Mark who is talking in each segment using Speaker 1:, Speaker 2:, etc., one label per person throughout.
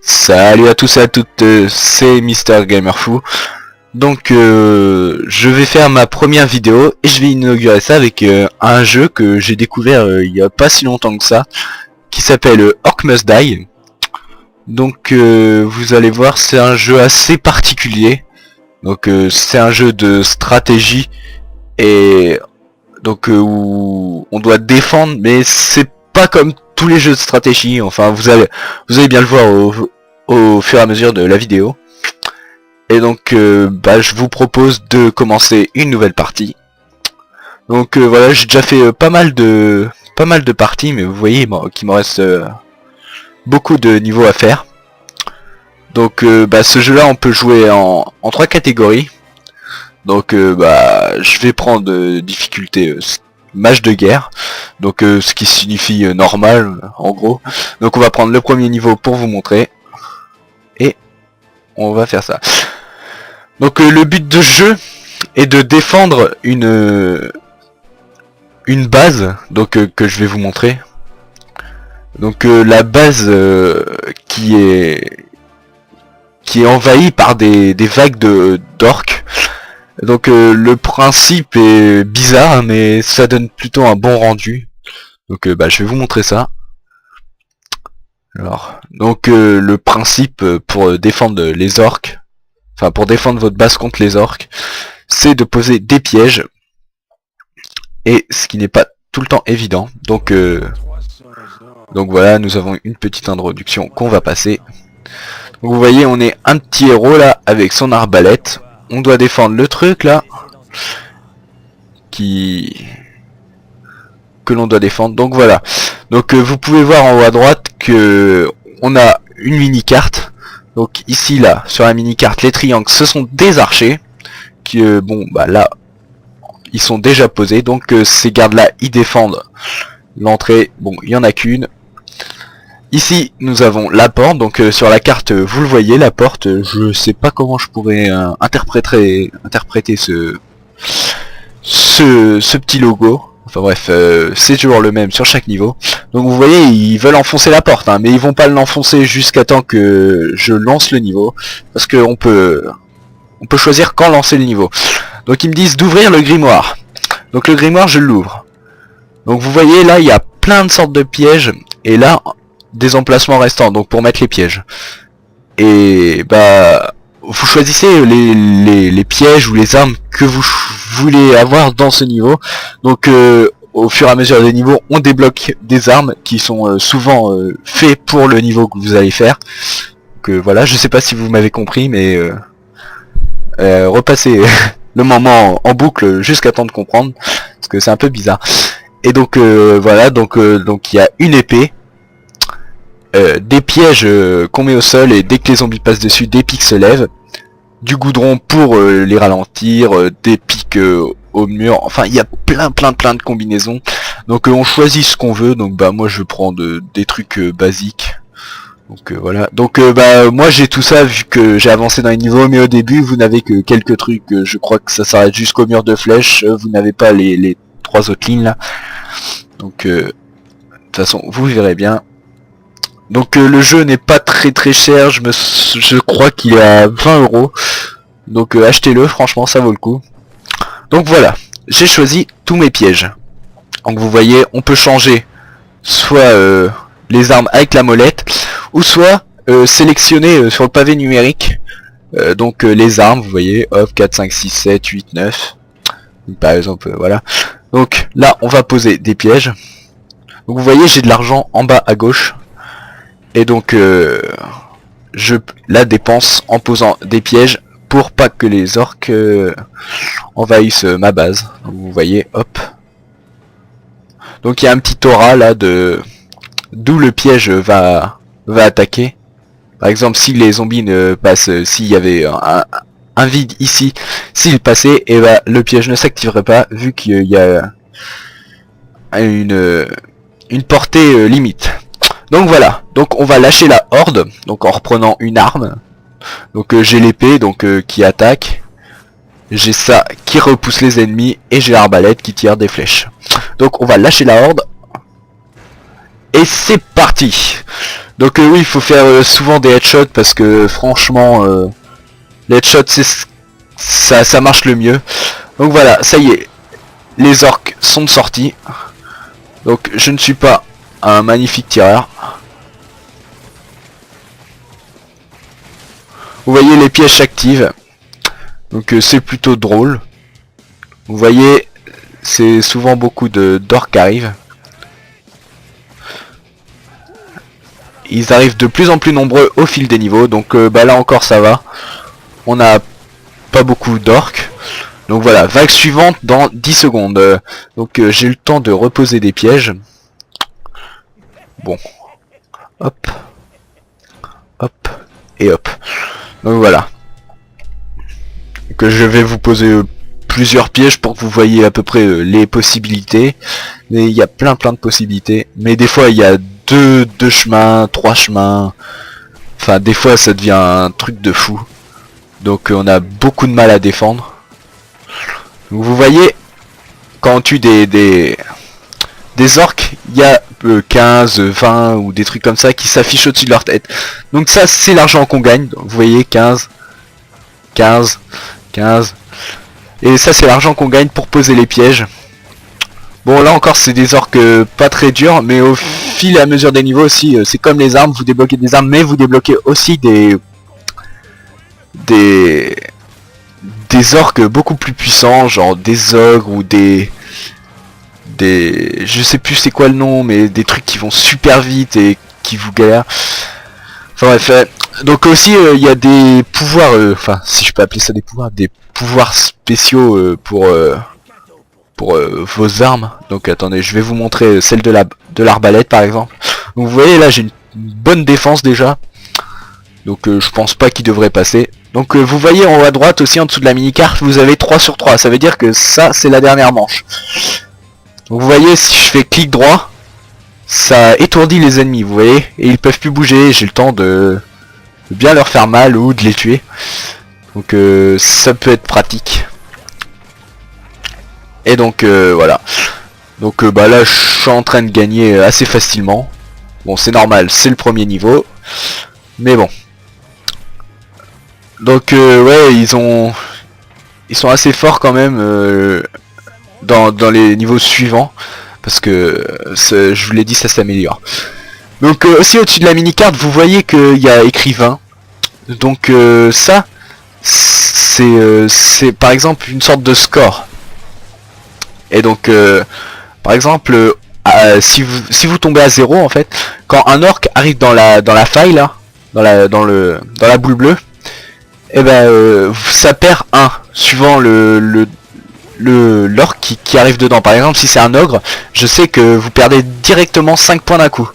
Speaker 1: Salut à tous et à toutes, c'est Mister Gamerfou. Donc je vais faire ma première vidéo et je vais inaugurer ça avec un jeu que j'ai découvert il y a pas si longtemps que ça, qui s'appelle Orc Must Die. Donc vous allez voir, c'est un jeu assez particulier. Donc c'est un jeu de stratégie et donc où on doit défendre, mais c'est pas comme tous les jeux de stratégie. Enfin vous allez bien le voir au fur et à mesure de la vidéo. Et donc je vous propose de commencer une nouvelle partie. Donc voilà, j'ai déjà fait pas mal de parties, mais vous voyez qu'il me reste beaucoup de niveaux à faire. Donc ce jeu là on peut jouer en 3 catégories. Donc je vais prendre difficulté match de guerre, donc ce qui signifie normal en gros. Donc on va prendre le premier niveau pour vous montrer et on va faire ça. Donc le but de ce jeu est de défendre une base, donc que je vais vous montrer. Donc la base qui est envahie par des vagues d'orques. Donc le principe est bizarre, mais ça donne plutôt un bon rendu. Donc je vais vous montrer ça. Alors, donc le principe pour défendre les orques, enfin pour défendre votre base contre les orques, c'est de poser des pièges. Et ce qui n'est pas tout le temps évident. Donc voilà, nous avons une petite introduction qu'on va passer. Donc vous voyez, on est un petit héros là avec son arbalète. On doit défendre le truc là que l'on doit défendre. Donc voilà. Donc vous pouvez voir en haut à droite que on a une mini carte. Donc ici là sur la mini carte, les triangles ce sont des archers qui là ils sont déjà posés. Donc ces gardes là ils défendent l'entrée. Bon, il y en a qu'une. Ici nous avons la porte, donc sur la carte vous le voyez, la porte, je sais pas comment je pourrais interpréter ce petit logo. Enfin bref, c'est toujours le même sur chaque niveau. Donc vous voyez, ils veulent enfoncer la porte, hein, mais ils vont pas l'enfoncer jusqu'à temps que je lance le niveau, parce que on peut choisir quand lancer le niveau. Donc ils me disent d'ouvrir le grimoire. Donc le grimoire je l'ouvre. Donc vous voyez là il y a plein de sortes de pièges, et là des emplacements restants, donc pour mettre les pièges. Et vous choisissez les pièges ou les armes que vous voulez avoir dans ce niveau. Donc au fur et à mesure des niveaux, on débloque des armes qui sont souvent faits pour le niveau que vous allez faire. Donc voilà, je sais pas si vous m'avez compris, mais repassez le moment en boucle jusqu'à temps de comprendre, parce que c'est un peu bizarre. Et donc voilà, donc il y a une épée. Des pièges qu'on met au sol, et dès que les zombies passent dessus, des pics se lèvent. Du goudron pour les ralentir, des pics au mur. Enfin, il y a plein de combinaisons. Donc on choisit ce qu'on veut. Donc moi je prends des trucs basiques. Donc voilà. Donc moi j'ai tout ça vu que j'ai avancé dans les niveaux, mais au début vous n'avez que quelques trucs. Je crois que ça s'arrête jusqu'au mur de flèches. Vous n'avez pas les 3 autres lignes là. Donc de toute façon vous verrez bien. Donc le jeu n'est pas très cher, je crois qu'il est à 20 €. Donc achetez-le, franchement ça vaut le coup. Donc voilà, j'ai choisi tous mes pièges. Donc vous voyez, on peut changer soit les armes avec la molette, ou soit sélectionner sur le pavé numérique. Donc les armes, vous voyez, hop, 4, 5, 6, 7, 8, 9. Par exemple, voilà. Donc là, on va poser des pièges. Donc vous voyez, j'ai de l'argent en bas à gauche. Et donc je la dépense en posant des pièges pour pas que les orques envahissent ma base. Donc vous voyez, hop. Donc il y a un petit aura là d'où le piège va attaquer. Par exemple, si les zombies ne passent, s'il y avait un vide ici, s'il passait, et le piège ne s'activerait pas vu qu'il y a une portée limite. Donc voilà, donc on va lâcher la horde, donc en reprenant une arme. Donc j'ai l'épée donc qui attaque, j'ai ça qui repousse les ennemis, et j'ai l'arbalète qui tire des flèches. Donc on va lâcher la horde, et c'est parti. Donc oui, il faut faire souvent des headshots parce que franchement, les headshots ça marche le mieux. Donc voilà, ça y est, les orques sont sortis. Donc je ne suis pas un magnifique tireur. Vous voyez, les pièges s'activent. Donc c'est plutôt drôle. Vous voyez, c'est souvent beaucoup d'orques qui arrivent. Ils arrivent de plus en plus nombreux au fil des niveaux. Donc bah là encore ça va. On n'a pas beaucoup d'orques. Donc voilà, vague suivante dans 10 secondes. Donc j'ai le temps de reposer des pièges. Bon. Hop. Hop. Et hop. Donc voilà. Que je vais vous poser plusieurs pièges pour que vous voyez à peu près les possibilités. Mais il y a plein de possibilités. Mais des fois il y a deux chemins, 3 chemins. Enfin des fois ça devient un truc de fou. Donc on a beaucoup de mal à défendre. Donc, vous voyez, quand on tue des orques, il y a 15, 20 ou des trucs comme ça qui s'affichent au-dessus de leur tête. Donc ça c'est l'argent qu'on gagne. Donc, vous voyez 15, 15, 15. Et ça c'est l'argent qu'on gagne pour poser les pièges. Bon là encore c'est des orques pas très durs, mais au fil et à mesure des niveaux aussi, c'est comme les armes, vous débloquez des armes, mais vous débloquez aussi des orques beaucoup plus puissants, genre des ogres ou des je sais plus c'est quoi le nom, mais des trucs qui vont super vite et qui vous galèrent. Enfin bref, donc aussi il y a des pouvoirs, enfin si je peux appeler ça des pouvoirs spéciaux pour vos armes. Donc attendez, je vais vous montrer celle de l'arbalète par exemple. Donc vous voyez là j'ai une bonne défense déjà. Donc je pense pas qu'il devrait passer. Donc vous voyez en haut à droite aussi en dessous de la mini-carte, vous avez 3 sur 3. Ça veut dire que ça c'est la dernière manche. Donc vous voyez si je fais clic droit, ça étourdit les ennemis, vous voyez. Et ils peuvent plus bouger, j'ai le temps de bien leur faire mal ou de les tuer. Donc ça peut être pratique. Et donc voilà. Donc bah là je suis en train de gagner assez facilement. Bon c'est normal, c'est le premier niveau. Mais bon. Donc ouais ils sont assez forts quand même dans les niveaux suivants. Parce que je vous l'ai dit ça s'améliore. Donc aussi au-dessus de la mini-carte vous voyez qu'il y a écrit 20. Donc ça c'est par exemple une sorte de score. Et donc par exemple si vous tombez à 0 en fait, quand un orc arrive dans la faille là, dans la boule bleue, et ben ça perd 1 suivant l'orc qui arrive dedans. Par exemple si c'est un ogre, je sais que vous perdez directement 5 points d'un coup.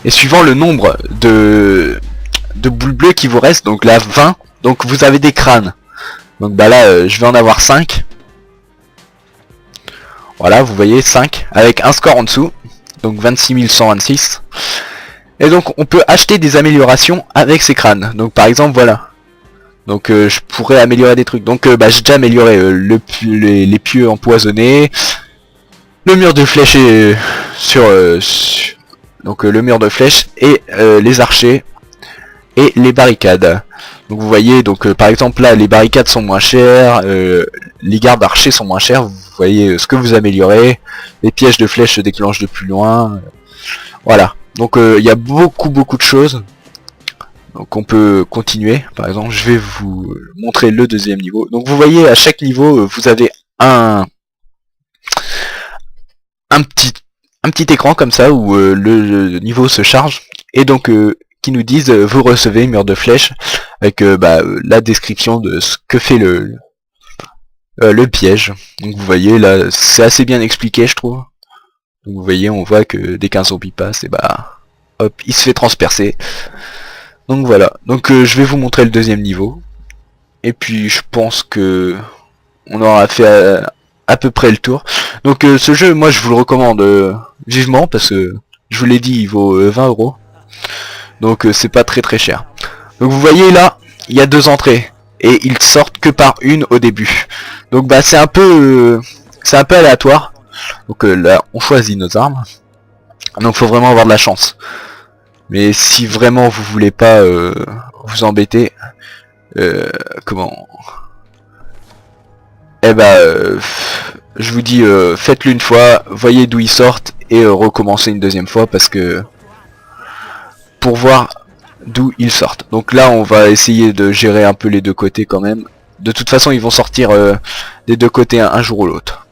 Speaker 1: Et suivant le nombre de boules bleues qui vous reste, donc là 20, donc vous avez des crânes. Donc bah là je vais en avoir 5. Voilà, vous voyez 5 avec un score en dessous, donc 26 126. Et donc on peut acheter des améliorations avec ces crânes. Donc par exemple voilà. Donc je pourrais améliorer des trucs. Donc bah, j'ai déjà amélioré les pieux empoisonnés, le mur de flèche donc le mur de flèche et les archers et les barricades. Donc vous voyez, donc par exemple là les barricades sont moins chères, les gardes archers sont moins chers, vous voyez ce que vous améliorez, les pièges de flèches se déclenchent de plus loin, voilà. Donc il y a beaucoup de choses. Donc on peut continuer, par exemple je vais vous montrer le deuxième niveau. Donc vous voyez à chaque niveau vous avez un petit écran comme ça où le niveau se charge. Et donc qui nous disent vous recevez mur de flèche avec la description de ce que fait le piège. Donc vous voyez là c'est assez bien expliqué je trouve. Donc vous voyez on voit que dès qu'un zombie passe et hop il se fait transpercer. Donc voilà, donc je vais vous montrer le deuxième niveau. Et puis je pense que on aura fait à peu près le tour. Donc ce jeu moi je vous le recommande vivement parce que je vous l'ai dit il vaut 20 €. Donc c'est pas très cher. Donc vous voyez là, il y a 2 entrées. Et ils sortent que par une au début. Donc c'est un peu aléatoire. Donc là on choisit nos armes. Donc faut vraiment avoir de la chance. Mais si vraiment vous voulez pas vous embêter, comment... Eh ben, je vous dis, faites-le une fois, voyez d'où ils sortent et recommencez une deuxième fois parce que pour voir d'où ils sortent. Donc là, on va essayer de gérer un peu les deux côtés quand même. De toute façon, ils vont sortir des deux côtés un jour ou l'autre.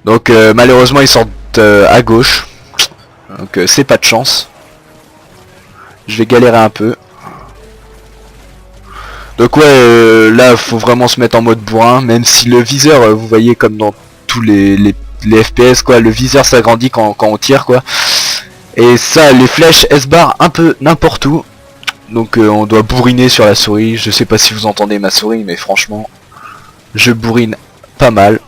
Speaker 1: Donc malheureusement, ils sortent à gauche. Donc c'est pas de chance. Je vais galérer un peu. Donc ouais, là faut vraiment se mettre en mode bourrin, même si le viseur, vous voyez comme dans tous les FPS quoi, le viseur s'agrandit quand on tire quoi. Et ça, les flèches elles se barrent un peu n'importe où. Donc on doit bourriner sur la souris. Je sais pas si vous entendez ma souris, mais franchement, je bourrine pas mal.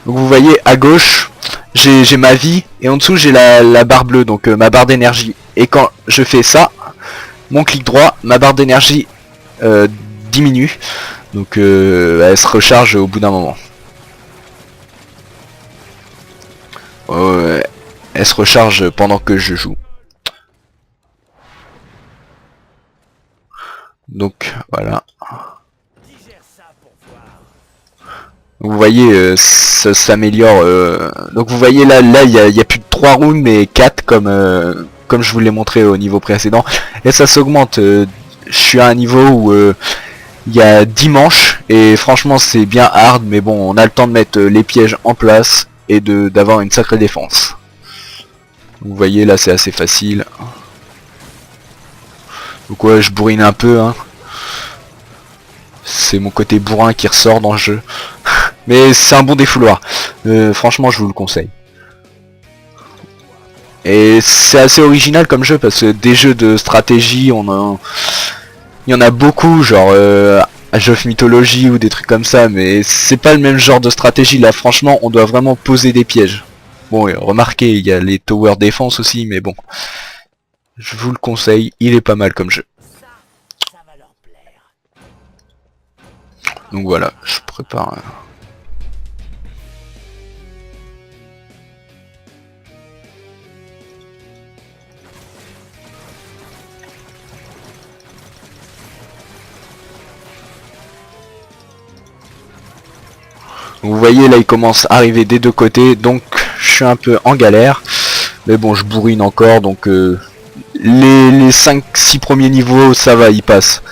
Speaker 1: Donc vous voyez à gauche, j'ai ma vie et en dessous j'ai la barre bleue, donc ma barre d'énergie. Et quand je fais ça, mon clic droit, ma barre d'énergie diminue, donc elle se recharge au bout d'un moment. Elle se recharge pendant que je joue. Donc voilà. Vous voyez, ça s'améliore. Donc vous voyez là il y a plus de 3 rounds mais 4 comme je vous l'ai montré au niveau précédent. Et ça s'augmente. Je suis à un niveau où il y a 10 manches et franchement c'est bien hard, mais bon on a le temps de mettre les pièges en place et d'avoir une sacrée défense. Vous voyez là c'est assez facile. Donc ouais, je bourrine un peu hein. C'est mon côté bourrin qui ressort dans le jeu. Mais c'est un bon défouloir. Franchement je vous le conseille. Et c'est assez original comme jeu parce que des jeux de stratégie il y en a beaucoup, genre Age of Mythology ou des trucs comme ça, mais c'est pas le même genre de stratégie. Là franchement on doit vraiment poser des pièges. Bon remarquez, il y a les tower défense aussi, mais bon. Je vous le conseille, il est pas mal comme jeu. Donc voilà, je prépare... Vous voyez là il commence à arriver des deux côtés, donc je suis un peu en galère. Mais bon je bourrine encore, donc les 5-6 premiers niveaux ça va, ils passent.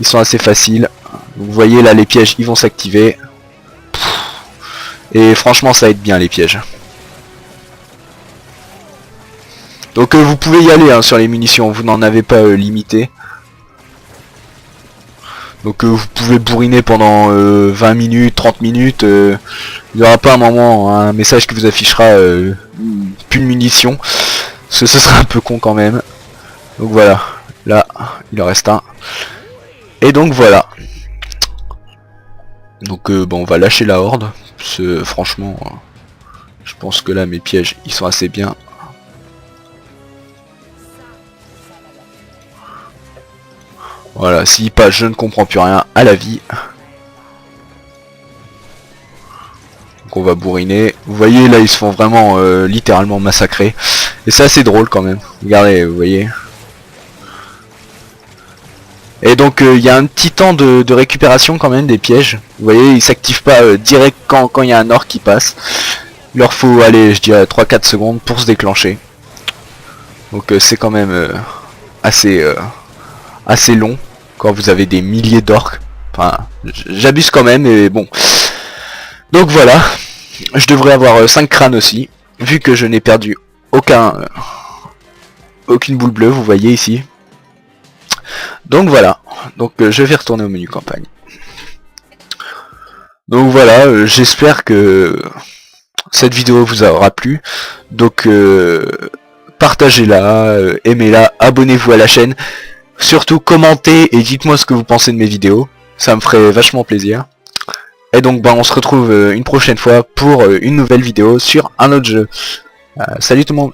Speaker 1: Ils sont assez faciles. Vous voyez là les pièges ils vont s'activer. Et franchement ça aide bien les pièges. Donc vous pouvez y aller hein, sur les munitions, vous n'en avez pas limité. Donc vous pouvez bourriner pendant 20 minutes, 30 minutes. Il n'y aura pas un moment, un message qui vous affichera plus de munitions. Ce sera un peu con quand même. Donc voilà, là il en reste un. Et donc voilà. Donc bon, on va lâcher la horde. Parce que, franchement, je pense que là mes pièges ils sont assez bien. Voilà, s'il passe, je ne comprends plus rien à la vie. Donc on va bourriner. Vous voyez, là, ils se font vraiment littéralement massacrer. Et c'est assez drôle quand même. Regardez, vous voyez. Et donc, il y a un petit temps de récupération quand même des pièges. Vous voyez, ils s'activent pas direct quand il y a un orc qui passe. Il leur faut, allez, je dirais 3-4 secondes pour se déclencher. Donc c'est quand même assez long quand vous avez des milliers d'orques. Enfin, j'abuse quand même, mais bon. Donc voilà, je devrais avoir 5 crânes aussi, vu que je n'ai perdu aucune boule bleue, vous voyez ici. Donc voilà, donc je vais retourner au menu campagne. Donc voilà, j'espère que cette vidéo vous aura plu. Donc partagez-la, aimez-la, abonnez-vous à la chaîne. Surtout commentez et dites-moi ce que vous pensez de mes vidéos. Ça me ferait vachement plaisir. Et donc bah, on se retrouve une prochaine fois pour une nouvelle vidéo sur un autre jeu. Salut tout le monde.